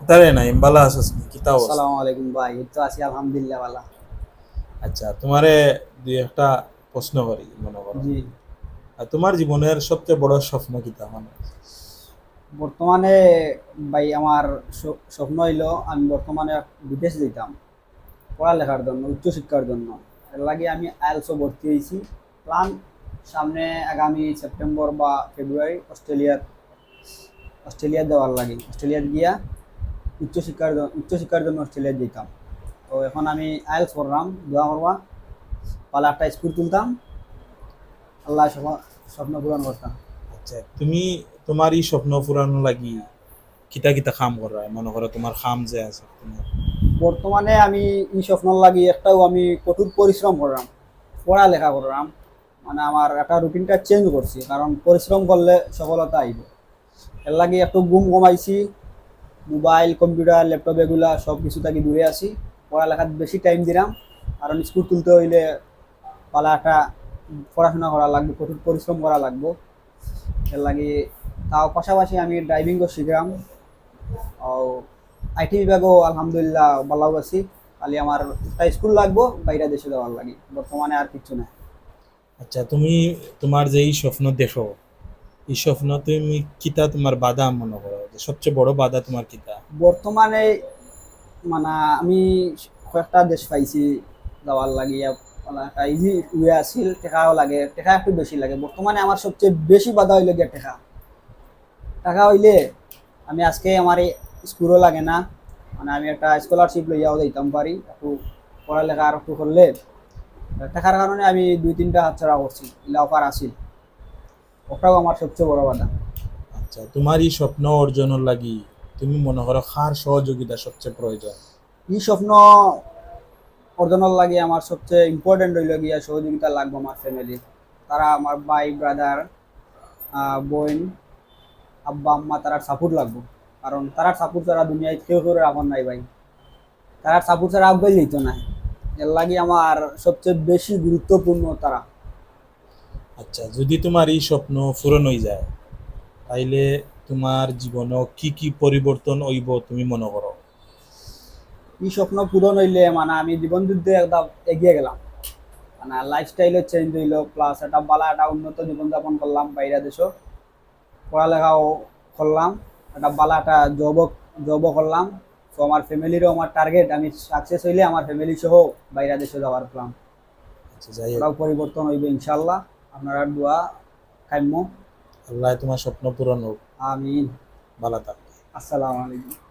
তারে না ইমবালা আছিস নি কিতা অবস্থা? আসসালামু আলাইকুম ভাই, এই তো আছি আলহামদুলিল্লাহ ভালো। আচ্ছা তোমারে দুই একটা প্রশ্ন করি মনে করো। জি। আর তোমার জীবনের সবচেয়ে বড় স্বপ্ন কিতা মানে? বর্তমানে ভাই আমার স্বপ্ন হইলো আমি বর্তমানে বিদেশ যেতাম পড়ালেখার জন্য, উচ্চশিক্ষার জন্য। এর লাগে আমি আইএলসও ভর্তি হয়েছি। প্ল্যান সামনে আগামী সেপ্টেম্বর বা ফেব্রুয়ারি অস্ট্রেলিয়া দেওয়ার লাগে। অস্ট্রেলিয়া গিয়া উচ্চশিক্ষার জন্য অস্ট্রেলিয়া যেতাম। তো এখন আমি আইএলস করলাম, দোয়া করবা পালা একটা স্কুল তুলতাম, আল্লাহ স্বপ্ন পূরণ করতাম। আচ্ছা তুমি তোমার এই স্বপ্ন পূরণ লাগি কিতা কিতা কাম করা মনে করো তোমার কাম যে আছে তোমার। বর্তমানে আমি এই স্বপ্ন লাগি একটাও আমি কঠোর পরিশ্রম করলাম, পড়ালেখা করলাম। মানে আমার একটা রুটিনটা চেঞ্জ করছি, কারণ পরিশ্রম করলে সফলতা আইব। এর লাগে একটু ঘুম কমাইছি, মোবাইল কম্পিউটার ল্যাপটপ এগুলা সব কিছু থাকি দূরে আছি। পড়ালেখাত বেশি টাইম দিলাম, কারণ স্কুল তুলতে হইলে পালা একটা পড়াশোনা করা লাগবে, কঠোর পরিশ্রম করা লাগবে। এর লাগে তাও পাশাপাশি আমি ড্রাইভিংও শিখলাম। ও আইটি বিভাগও আলহামদুলিল্লাহ ভালো আছি। খালি আমার একটা স্কুল লাগবো, বাইরে দেশে যাওয়ার লাগে, বর্তমানে আর কিছু না। আচ্ছা তুমি তোমার যে এই স্বপ্ন দেখো এই স্বপ্ন তুমি কিতা তোমার বাধা মনে করো যে সবচেয়ে বড় বাধা তোমার কিতা? বর্তমানে মানে আমি কয়েকটা দেশ পাইছি যাওয়ার লাগিয়া, মানে একটা ইজি ওয়ে আছিল। টেকাও লাগে, টেকা একটু বেশি লাগে। বর্তমানে আমার সবচেয়ে বেশি বাধা হইলে গিয়া টেকা। টাকা হইলে আমি আজকে আমার এই স্কুলও লাগে না, মানে আমি একটা স্কলারশিপ লইয়াও যাইতাম পারি একটু পড়ালেখা আর একটু করলে। টাকার কারণে আমি দুই তিনটা হাতছাড়া করছি, ইলা অফার আসিল। ওটাও আমার সবচেয়ে বড় বাধা। আচ্ছা তোমার এই স্বপ্ন অর্জনের লাগি তুমি মনে করো কার সহযোগিতা সবচেয়ে প্রয়োজন? এই স্বপ্ন অর্জনের লাগে আমার সবচেয়ে ইম্পর্টেন্ট হইল গিয়া সহযোগিতা লাগবে আমার ফ্যামিলির। তারা আমার ভাই ব্রাদার, বোন, আব্বা আম্মা, তারার সাপোর্ট লাগবে। কারণ তারার সাপোর্ট ছাড়া দুনিয়ায় কেউ কেউ রাখুন নাই ভাই। তারার সাপোর্ট ছাড়া আগে যেত না। এর লাগে আমার সবচেয়ে বেশি গুরুত্বপূর্ণ তারা। আচ্ছা যদি তোমার এই স্বপ্ন পূরণ হয়ে যায় তাইলে তোমার জীবনে কি কি পরিবর্তন হইব তুমি মনে করো? এই স্বপ্ন পূরণ হইলে মানে আমি জীবন যুদ্ধে একদম এগিয়ে গেলাম। মানে লাইফস্টাইলও চেঞ্জ হইলো, প্লাস একটা ভালো একটা উন্নত জীবনযাপন করলাম বাইরে দেশও। পড়ালেখাও করলাম, একটা ভালো একটা জবও করলাম। তো আমার ফ্যামিলিরও আমার টার্গেট, আমি সাকসেস হইলে আমার ফ্যামিলি সহ বাইরে দেশে যাওয়ার প্ল্যান। আচ্ছা যাই হোক, ওটাও পরিবর্তন হইবে ইনশাল্লাহ। আপনারা দোয়া কাম্য। আল্লাহ তোমার স্বপ্ন পূরণ হোক। আমিন। ভালো থাক। আসসালামু আলাইকুম।